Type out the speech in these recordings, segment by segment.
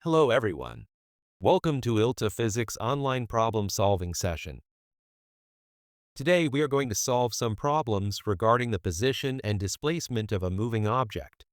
Hello everyone. Welcome to ILTA Physics online problem solving session. Today we are going to solve some problems regarding the position and displacement of a moving object.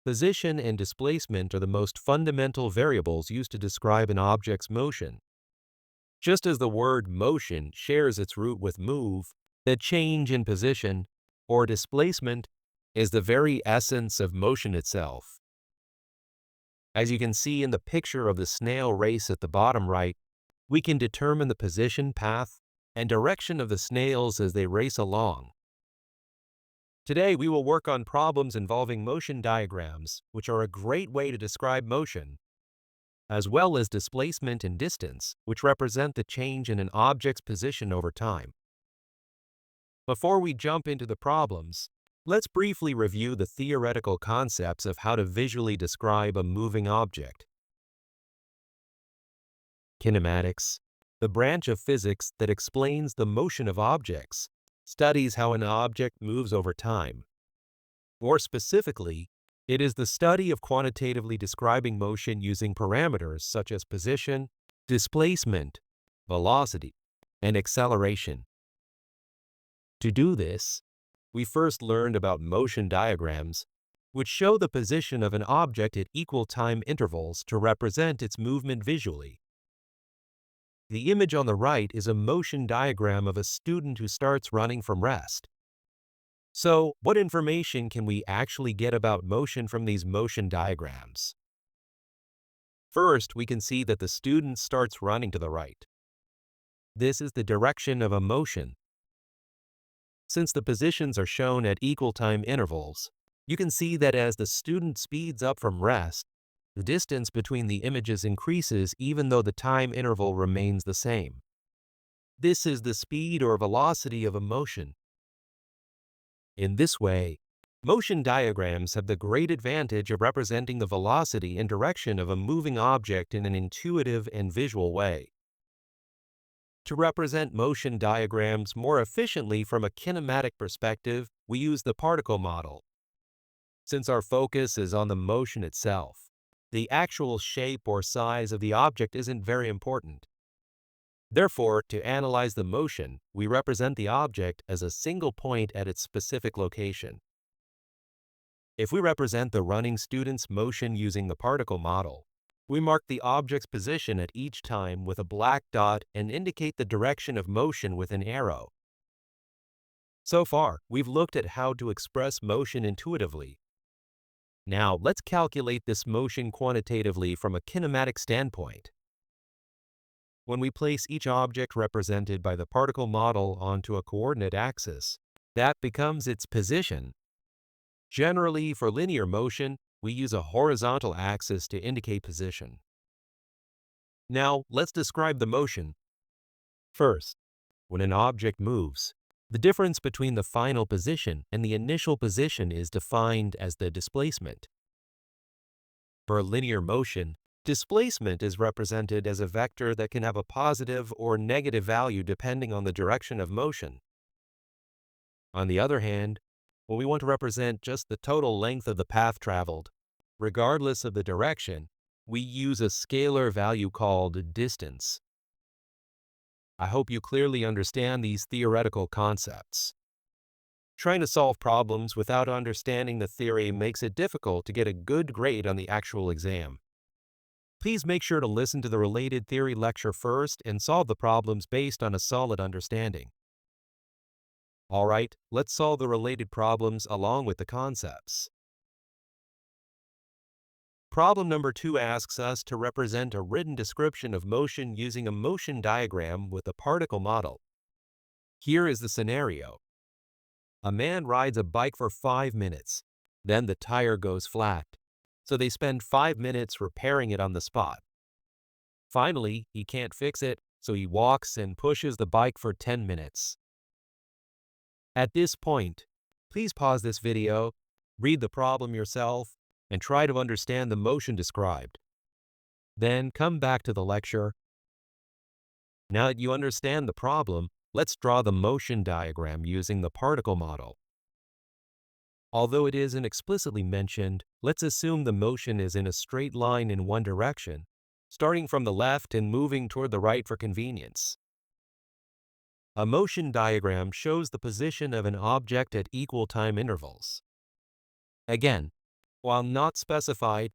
Position and displacement are the most fundamental variables used to describe an object's motion. Just as the word motion shares its root with move, the change in position, or displacement, is the very essence of motion itself. As you can see in the picture of the snail race at the bottom right, we can determine the position, path, and direction of the snails as they race along. Today we will work on problems involving motion diagrams, which are a great way to describe motion, as well as displacement and distance, which represent the change in an object's position over time. Before we jump into the problems, let's briefly review the theoretical concepts of how to visually describe a moving object. Kinematics, the branch of physics that explains the motion of objects, studies how an object moves over time. More specifically, it is the study of quantitatively describing motion using parameters such as position, displacement, velocity, and acceleration. To do this, we first learned about motion diagrams, which show the position of an object at equal time intervals to represent its movement visually. The image on the right is a motion diagram of a student who starts running from rest. So, what information can we actually get about motion from these motion diagrams? First, we can see that the student starts running to the right. This is the direction of a motion. Since the positions are shown at equal time intervals, you can see that as the student speeds up from rest, the distance between the images increases even though the time interval remains the same. This is the speed or velocity of a motion. In this way, motion diagrams have the great advantage of representing the velocity and direction of a moving object in an intuitive and visual way. To represent motion diagrams more efficiently from a kinematic perspective, we use the particle model. Since our focus is on the motion itself, the actual shape or size of the object isn't very important. Therefore, to analyze the motion, we represent the object as a single point at its specific location. If we represent the running student's motion using the particle model, we mark the object's position at each time with a black dot and indicate the direction of motion with an arrow. So far, we've looked at how to express motion intuitively. Now, let's calculate this motion quantitatively from a kinematic standpoint. When we place each object represented by the particle model onto a coordinate axis, that becomes its position. Generally, for linear motion, we use a horizontal axis to indicate position. Now, let's describe the motion. First, when an object moves, the difference between the final position and the initial position is defined as the displacement. For linear motion, displacement is represented as a vector that can have a positive or negative value depending on the direction of motion. On the other hand, when we want to represent just the total length of the path traveled, regardless of the direction, we use a scalar value called distance. I hope you clearly understand these theoretical concepts. Trying to solve problems without understanding the theory makes it difficult to get a good grade on the actual exam. Please make sure to listen to the related theory lecture first and solve the problems based on a solid understanding. All right, let's solve the related problems along with the concepts. Problem number 2 asks us to represent a written description of motion using a motion diagram with a particle model. Here is the scenario. A man rides a bike for 5 minutes. Then the tire goes flat, so they spend 5 minutes repairing it on the spot. Finally, he can't fix it, so he walks and pushes the bike for 10 minutes. At this point, please pause this video, read the problem yourself, and try to understand the motion described. Then come back to the lecture. Now that you understand the problem, let's draw the motion diagram using the particle model. Although it isn't explicitly mentioned, let's assume the motion is in a straight line in one direction, starting from the left and moving toward the right for convenience. A motion diagram shows the position of an object at equal time intervals. Again, while not specified,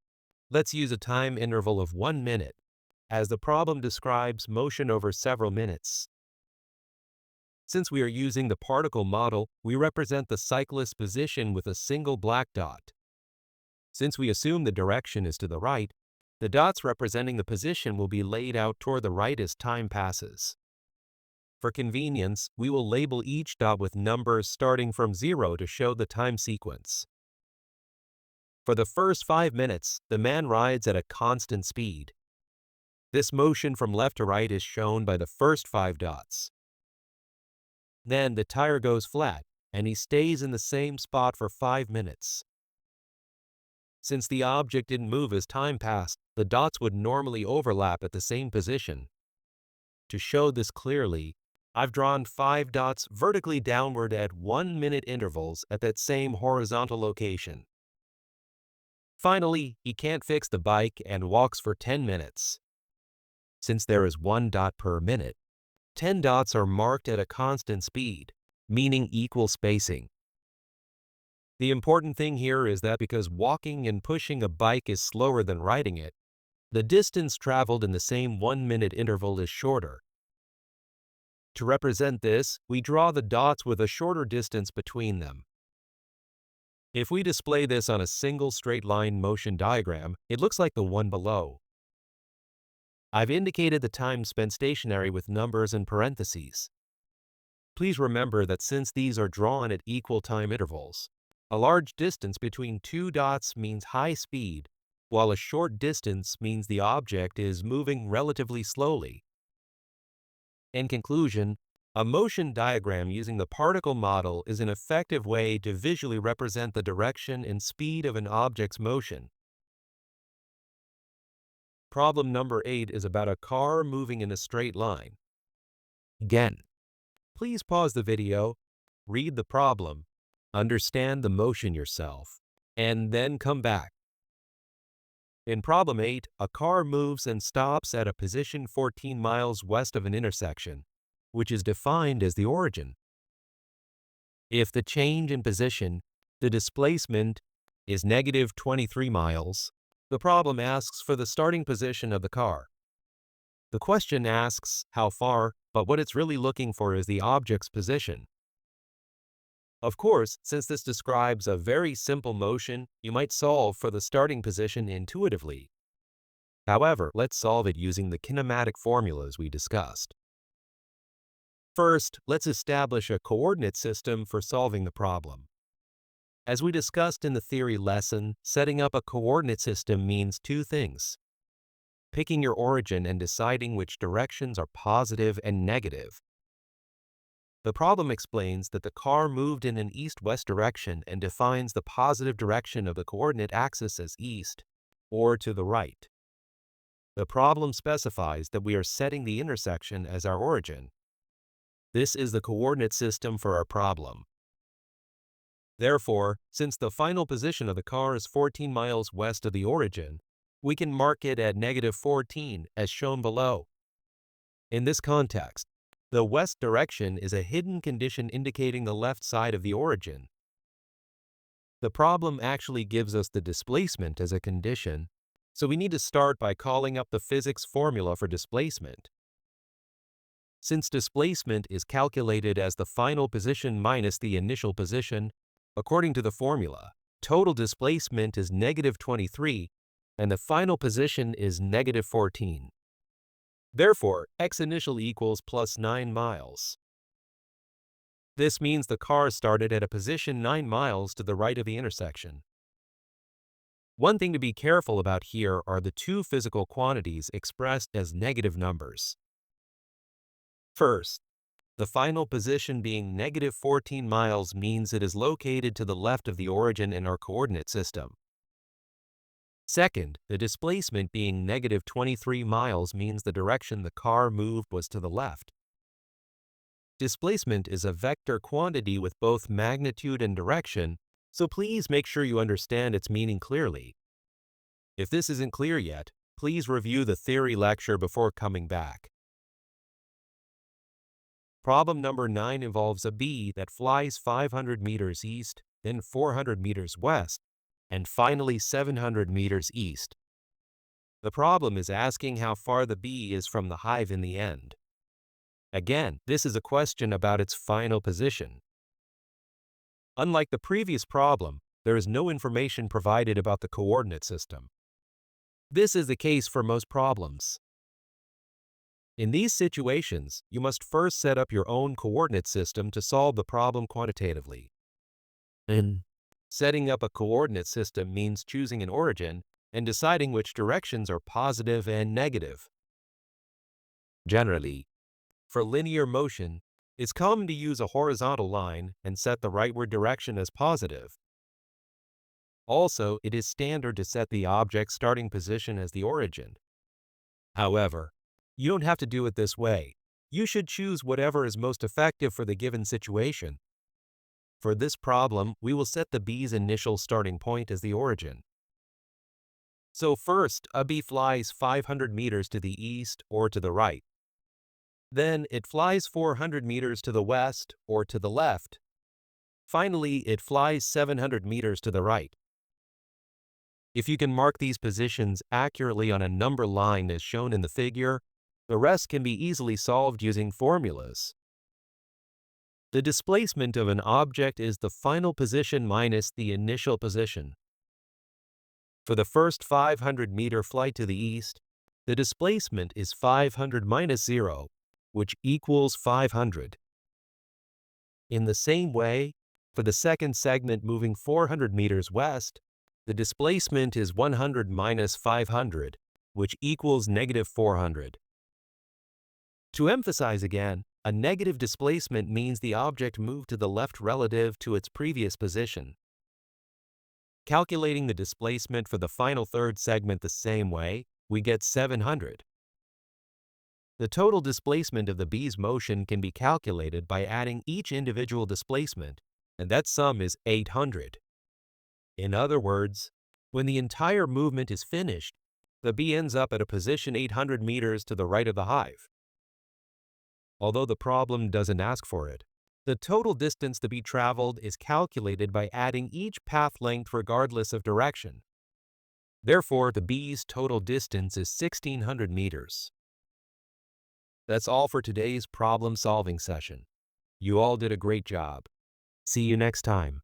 let's use a time interval of 1 minute, as the problem describes motion over several minutes. Since we are using the particle model, we represent the cyclist's position with a single black dot. Since we assume the direction is to the right, the dots representing the position will be laid out toward the right as time passes. For convenience, we will label each dot with numbers starting from 0 to show the time sequence. For the first 5 minutes, the man rides at a constant speed. This motion from left to right is shown by the first 5 dots. Then the tire goes flat, and he stays in the same spot for 5 minutes. Since the object didn't move as time passed, the dots would normally overlap at the same position. To show this clearly, I've drawn 5 dots vertically downward at 1 minute intervals at that same horizontal location. Finally, he can't fix the bike and walks for 10 minutes. Since there is 1 dot per minute, 10 dots are marked at a constant speed, meaning equal spacing. The important thing here is that because walking and pushing a bike is slower than riding it, the distance traveled in the same 1 minute interval is shorter. To represent this, we draw the dots with a shorter distance between them. If we display this on a single straight line motion diagram, it looks like the one below. I've indicated the time spent stationary with numbers in parentheses. Please remember that since these are drawn at equal time intervals, a large distance between 2 dots means high speed, while a short distance means the object is moving relatively slowly. In conclusion, a motion diagram using the particle model is an effective way to visually represent the direction and speed of an object's motion. Problem number 8 is about a car moving in a straight line. Again, please pause the video, read the problem, understand the motion yourself, and then come back. In problem 8, a car moves and stops at a position 14 miles west of an intersection, which is defined as the origin. If the change in position, the displacement, is negative 23 miles, the problem asks for the starting position of the car. The question asks how far, but what it's really looking for is the object's position. Of course, since this describes a very simple motion, you might solve for the starting position intuitively. However, let's solve it using the kinematic formulas we discussed. First, let's establish a coordinate system for solving the problem. As we discussed in the theory lesson, setting up a coordinate system means 2 things: picking your origin and deciding which directions are positive and negative. The problem explains that the car moved in an east-west direction and defines the positive direction of the coordinate axis as east, or to the right. The problem specifies that we are setting the intersection as our origin. This is the coordinate system for our problem. Therefore, since the final position of the car is 14 miles west of the origin, we can mark it at negative 14 as shown below. In this context, the west direction is a hidden condition indicating the left side of the origin. The problem actually gives us the displacement as a condition, so we need to start by calling up the physics formula for displacement. Since displacement is calculated as the final position minus the initial position, according to the formula, total displacement is negative 23, and the final position is negative 14. Therefore, x initial equals plus 9 miles. This means the car started at a position 9 miles to the right of the intersection. One thing to be careful about here are the 2 physical quantities expressed as negative numbers. First, the final position being negative 14 miles means it is located to the left of the origin in our coordinate system. Second, the displacement being negative 23 miles means the direction the car moved was to the left. Displacement is a vector quantity with both magnitude and direction, so please make sure you understand its meaning clearly. If this isn't clear yet, please review the theory lecture before coming back. Problem number 9 involves a bee that flies 500 meters east, then 400 meters west, and finally 700 meters east. The problem is asking how far the bee is from the hive in the end. Again, this is a question about its final position. Unlike the previous problem, there is no information provided about the coordinate system. This is the case for most problems. In these situations, you must first set up your own coordinate system to solve the problem quantitatively. Setting up a coordinate system means choosing an origin and deciding which directions are positive and negative. Generally, for linear motion, it's common to use a horizontal line and set the rightward direction as positive. Also, it is standard to set the object's starting position as the origin. However, you don't have to do it this way. You should choose whatever is most effective for the given situation. For this problem, we will set the bee's initial starting point as the origin. So first, a bee flies 500 meters to the east or to the right. Then it flies 400 meters to the west or to the left. Finally, it flies 700 meters to the right. If you can mark these positions accurately on a number line as shown in the figure, the rest can be easily solved using formulas. The displacement of an object is the final position minus the initial position. For the first 500-meter flight to the east, the displacement is 500 minus 0, which equals 500. In the same way, for the second segment moving 400 meters west, the displacement is 100 minus 500, which equals negative 400. To emphasize again, a negative displacement means the object moved to the left relative to its previous position. Calculating the displacement for the final third segment the same way, we get 700. The total displacement of the bee's motion can be calculated by adding each individual displacement, and that sum is 800. In other words, when the entire movement is finished, the bee ends up at a position 800 meters to the right of the hive. Although the problem doesn't ask for it, the total distance the bee traveled is calculated by adding each path length regardless of direction. Therefore, the bee's total distance is 1,600 meters. That's all for today's problem-solving session. You all did a great job. See you next time.